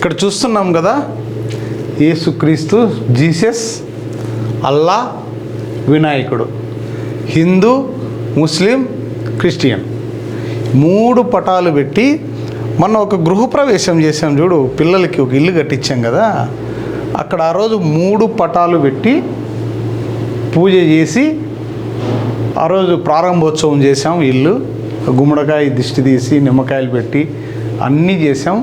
ఇక్కడ చూస్తున్నాం కదా, యేసుక్రీస్తు, జీసస్, అల్లా, వినాయకుడు, హిందూ, ముస్లిం, క్రిస్టియన్ 3 పటాలు పెట్టి మనం ఒక గృహప్రవేశం చేసాం చూడు, పిల్లలకి ఒక ఇల్లు కట్టించాం కదా, అక్కడ ఆ రోజు 3 పటాలు పెట్టి పూజ చేసి ఆ రోజు ప్రారంభోత్సవం చేసాం. ఇల్లు గుమ్మడికాయ దిష్టి తీసి నిమ్మకాయలు పెట్టి అన్నీ చేసాం.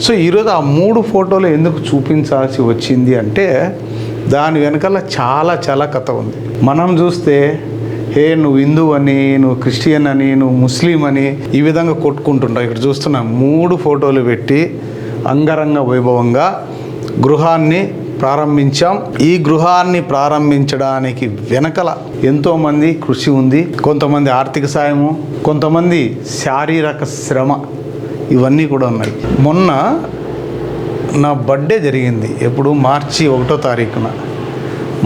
సో ఈరోజు ఆ 3 ఫోటోలు ఎందుకు చూపించాల్సి వచ్చింది అంటే దాని వెనకాల చాలా కథ ఉంది. మనం చూస్తే నువ్వు హిందూ అని, నువ్వు క్రిస్టియన్ అని, నువ్వు ముస్లిం అని ఈ విధంగా కొట్టుకుంటుంటావు. ఇక్కడ చూస్తున్నాం 3 ఫోటోలు పెట్టి అంగరంగ వైభవంగా గృహాన్ని ప్రారంభించాం. ఈ గృహాన్ని ప్రారంభించడానికి వెనకల ఎంతోమంది కృషి ఉంది. కొంతమంది ఆర్థిక సాయము, కొంతమంది శారీరక శ్రమ, ఇవన్నీ కూడా ఉన్నాయి. మొన్న నా బర్త్డే జరిగింది. ఎప్పుడు? మార్చి 1వ తారీఖున.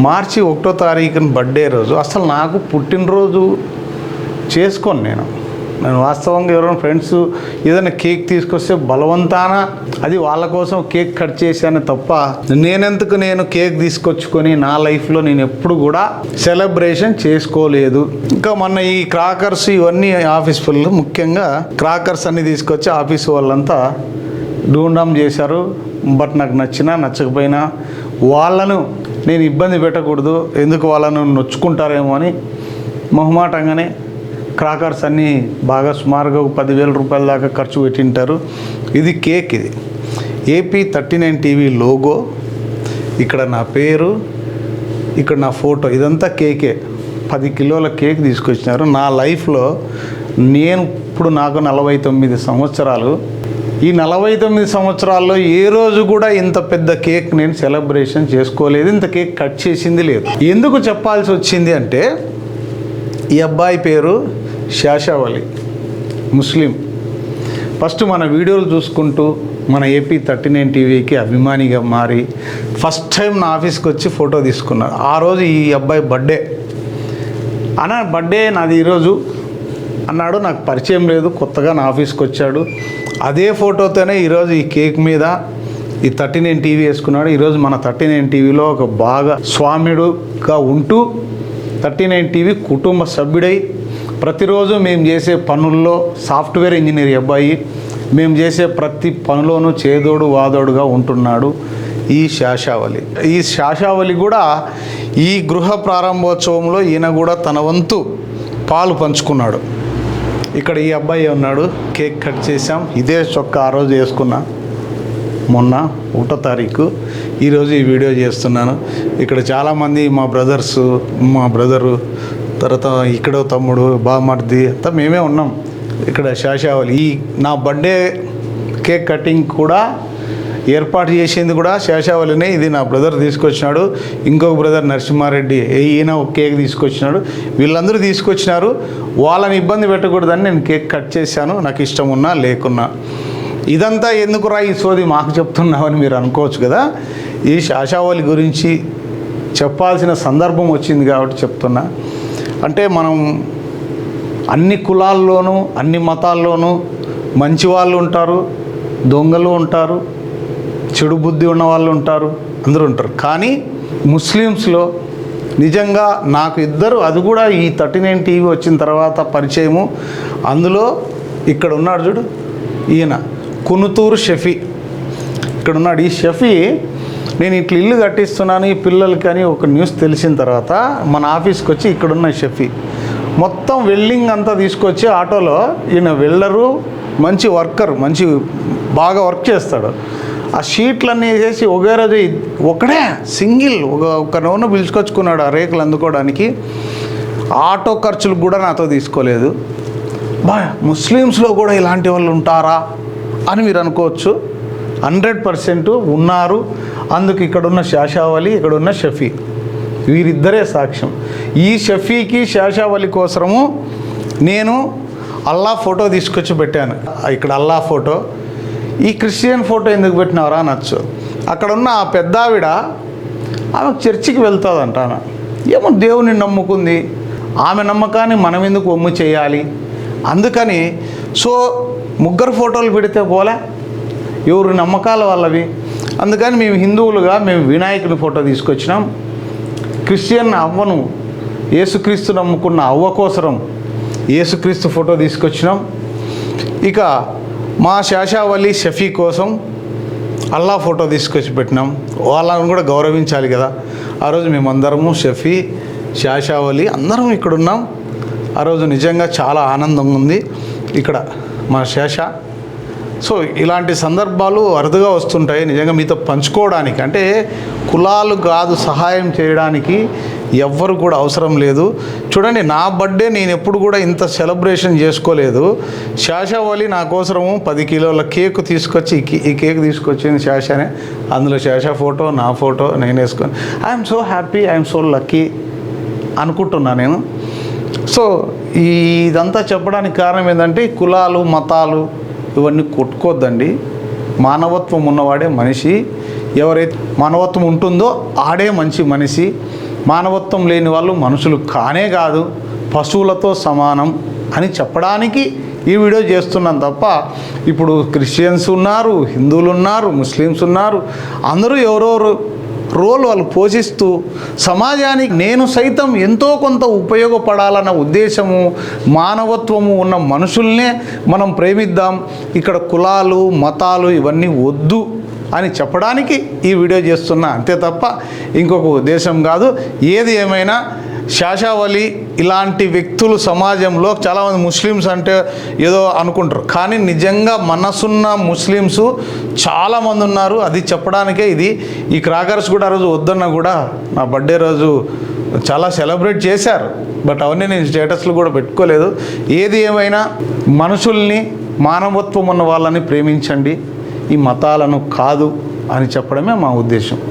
మార్చి 1వ తారీఖున బర్త్డే రోజు అసలు నాకు పుట్టినరోజు చేసుకోను నేను వాస్తవంగా ఎవరైనా ఫ్రెండ్స్ ఏదైనా కేక్ తీసుకొస్తే బలవంతాన అది వాళ్ళ కోసం కేక్ కట్ చేశాను తప్ప నేను కేక్ తీసుకొచ్చుకొని నా లైఫ్లో నేను ఎప్పుడు కూడా సెలబ్రేషన్ చేసుకోలేదు. ఇంకా మొన్న ఈ క్రాకర్స్ ఇవన్నీ ఆఫీస్ వాళ్ళు ముఖ్యంగా క్రాకర్స్ అన్ని తీసుకొచ్చి ఆఫీస్ వాళ్ళంతా డూండాం చేశారు. బట్ నాకు నచ్చినా నచ్చకపోయినా వాళ్ళను నేను ఇబ్బంది పెట్టకూడదు, ఎందుకు వాళ్ళను నొచ్చుకుంటారేమో అని మొహమాటంగానే క్రాకర్స్ అన్నీ బాగా సుమారుగా 10,000 రూపాయల దాకా ఖర్చు పెట్టింటారు. ఇది కేక్, ఇది AP39 టీవీ లోగో, ఇక్కడ నా పేరు, ఇక్కడ నా ఫోటో, ఇదంతా కేకే. 10 కిలోల కేక్ తీసుకొచ్చినారు. నా లైఫ్లో ఇప్పుడు నాకు 49 సంవత్సరాలు. ఈ 49 సంవత్సరాల్లో ఏ రోజు కూడా ఇంత పెద్ద కేక్ నేను సెలబ్రేషన్ చేసుకోలేదు, ఇంత కేక్ కట్ చేసింది లేదు. ఎందుకు చెప్పాల్సి వచ్చింది అంటే ఈ అబ్బాయి పేరు శాషావలి, ముస్లిం. ఫస్ట్ మన వీడియోలు చూసుకుంటూ మన AP39 టీవీకి అభిమానిగా మారి ఫస్ట్ టైం నా ఆఫీస్కి వచ్చి ఫోటో తీసుకున్నారు. ఆ రోజు ఈ అబ్బాయి బర్త్డే బర్త్డే నాది ఈరోజు అన్నాడు. నాకు పరిచయం లేదు, కొత్తగా నా ఆఫీస్కి వచ్చాడు. అదే ఫోటోతోనే ఈరోజు ఈ కేక్ మీద ఈ 39 టీవీ వేసుకున్నాడు. ఈరోజు మన 39 టీవీలో ఒక బాగా స్వామ్యుడుగా ఉంటూ 39 టీవీ కుటుంబ సభ్యుడై ప్రతిరోజు మేము చేసే పనుల్లో సాఫ్ట్వేర్ ఇంజనీర్ అబ్బాయి, మేము చేసే ప్రతి పనిలోనూ చేదోడు వాదోడుగా ఉంటున్నాడు ఈ శాషావలి. ఈ శాషావలి కూడా ఈ గృహ ప్రారంభోత్సవంలో ఈయన కూడా తన వంతు పాలు పంచుకున్నాడు. ఇక్కడ ఈ అబ్బాయి ఉన్నాడు. కేక్ కట్ చేసాం. ఇదే చొక్కా ఆ రోజు వేసుకున్నా, మొన్న 1వ తారీఖు. ఈరోజు ఈ వీడియో చేస్తున్నాను. ఇక్కడ చాలామంది మా బ్రదరు, తర్వాత ఇక్కడ తమ్ముడు, బామర్ది అంతా మేమే ఉన్నాం ఇక్కడ శాషావలి. ఈ నా బర్త్డే కేక్ కటింగ్ కూడా ఏర్పాటు చేసింది కూడా శేషావలినే. ఇది నా బ్రదర్ తీసుకొచ్చినాడు. ఇంకొక బ్రదర్ నరసింహారెడ్డి, ఈయన ఒక కేక్ తీసుకొచ్చినాడు. వీళ్ళందరూ తీసుకొచ్చినారు. వాళ్ళని ఇబ్బంది పెట్టకూడదని నేను కేక్ కట్ చేశాను, నాకు ఇష్టం ఉన్నా లేకున్నా. ఇదంతా ఎందుకురా ఈ సోది మాకు చెప్తున్నామని మీరు అనుకోవచ్చు కదా. ఈ శాషావలి గురించి చెప్పాల్సిన సందర్భం వచ్చింది కాబట్టి చెప్తున్నా. అంటే మనం అన్ని కులాల్లోనూ అన్ని మతాల్లోనూ మంచి వాళ్ళు ఉంటారు, దొంగలు ఉంటారు, చెడు బుద్ధి ఉన్న వాళ్ళు ఉంటారు, అందరూ ఉంటారు. కానీ ముస్లిమ్స్లో నిజంగా నాకు ఇద్దరు, అది కూడా ఈ 39 టీవీ వచ్చిన తర్వాత పరిచయము. అందులో ఇక్కడ ఉన్నాడు చూడు, ఈయన కునుతూరు షఫీ, ఇక్కడ ఉన్నాడు. ఈ షఫీ నేను ఇట్లా ఇల్లు కట్టిస్తున్నాను ఈ పిల్లలకి అని ఒక న్యూస్ తెలిసిన తర్వాత మన ఆఫీస్కి వచ్చి ఇక్కడున్న షఫీ మొత్తం వెల్డింగ్ అంతా తీసుకొచ్చి ఆటోలో, ఈయన వెల్డరు, మంచి వర్కర్, మంచి బాగా వర్క్ చేస్తాడు. ఆ షీట్లన్నీ వేసేసి ఒకే రోజు ఒకడే సింగిల్ ఒక నూనె పిలుచుకొచ్చుకున్నాడు ఆ రేకులు అందుకోవడానికి. ఆటో ఖర్చులు కూడా నాతో తీసుకోలేదు. ముస్లిమ్స్లో కూడా ఇలాంటి వాళ్ళు ఉంటారా అని మీరు అనుకోవచ్చు. 100% ఉన్నారు. అందుకు ఇక్కడున్న శాషావలి, ఇక్కడున్న షఫీ, వీరిద్దరే సాక్ష్యం. ఈ షఫీకి శాషావలి కోసము నేను అల్లా ఫోటో తీసుకొచ్చి పెట్టాను. ఇక్కడ అల్లా ఫోటో, ఈ క్రిస్టియన్ ఫోటో ఎందుకు పెట్టినవరా అనొచ్చు. అక్కడ ఉన్న ఆ పెద్ద ఆవిడ, ఆమె చర్చికి వెళ్తుందంట. ఆమె ఏమో దేవుని నమ్ముకుంది, ఆమె నమ్మకాన్ని మనం ఎందుకు ఒమ్ము చేయాలి. అందుకని ముగ్గురు ఫోటోలు పెడితే పోలే, ఎవరి నమ్మకాల వాళ్ళవి. అందుకని మేము హిందువులుగా మేము వినాయకుని ఫోటో తీసుకొచ్చినాం. క్రిస్టియన్ అవ్వను యేసుక్రీస్తు నమ్ముకున్న అవ్వ కోసరం యేసుక్రీస్తు ఫోటో తీసుకొచ్చినాం. ఇక మా శాషావలి షఫీ కోసం అల్లా ఫోటో తీసుకొచ్చి పెట్టినాం. వాళ్ళని కూడా గౌరవించాలి కదా. ఆ రోజు మేమందరము షఫీ, శాషావలి అందరం ఇక్కడ ఉన్నాం. ఆ రోజు నిజంగా చాలా ఆనందంగా ఉంది ఇక్కడ మా శేష. సో ఇలాంటి సందర్భాలు అరుదుగా వస్తుంటాయి నిజంగా మీతో పంచుకోవడానికి. అంటే కులాలు కాదు సహాయం చేయడానికి ఎవ్వరు కూడా అవసరం లేదు. చూడండి, నా బర్త్డే నేను ఎప్పుడు కూడా ఇంత సెలబ్రేషన్ చేసుకోలేదు. శాషావలి నా కోసము 10 కిలోల కేక్ తీసుకొచ్చి ఈ కేక్ తీసుకొచ్చింది శాషనే. అందులో శాష ఫోటో, నా ఫోటో నేను వేసుకొని I'm so happy, I'm so lucky అనుకుంటున్నా నేను. సో ఇదంతా చెప్పడానికి కారణం ఏంటంటే కులాలు మతాలు ఇవన్నీ కొట్టుకోద్దండి. మానవత్వం ఉన్నవాడే మనిషి. ఎవరైతే మానవత్వం ఉంటుందో ఆడే మంచి మనిషి. మానవత్వం లేని వాళ్ళు మనుషులు కానే కాదు, పశువులతో సమానం అని చెప్పడానికి ఈ వీడియో చేస్తున్నాను తప్ప ఇప్పుడు క్రిస్టియన్స్ ఉన్నారు, హిందువులు ఉన్నారు, ముస్లిమ్స్ ఉన్నారు, అందరూ ఎవరెవరు రోల్ వాళ్ళు పోషిస్తూ సమాజానికి నేను సైతం ఎంతో కొంత ఉపయోగపడాలన్న ఉద్దేశము మానవత్వము ఉన్న మనుషుల్నే మనం ప్రేమిద్దాం. ఇక్కడ కులాలు మతాలు ఇవన్నీ వద్దు అని చెప్పడానికి ఈ వీడియో చేస్తున్నా అంతే తప్ప ఇంకొక ఉద్దేశం కాదు. ఏది ఏమైనా శాషావలి ఇలాంటి వ్యక్తులు సమాజంలో చాలామంది ముస్లిమ్స్ అంటే ఏదో అనుకుంటారు, కానీ నిజంగా మనసున్న ముస్లిమ్స్ చాలామంది ఉన్నారు. అది చెప్పడానికే ఇది. ఈ క్రాకర్స్ కూడా ఆ రోజు వద్దన్నా కూడా నా బర్త్డే రోజు చాలా సెలబ్రేట్ చేశారు, బట్ అవన్నీ నేను స్టేటస్లు కూడా పెట్టుకోలేదు. ఏది ఏమైనా మనుషుల్ని మానవత్వం ఉన్న వాళ్ళని ప్రేమించండి, ఈ మతాలను కాదు అని చెప్పడమే మా ఉద్దేశం.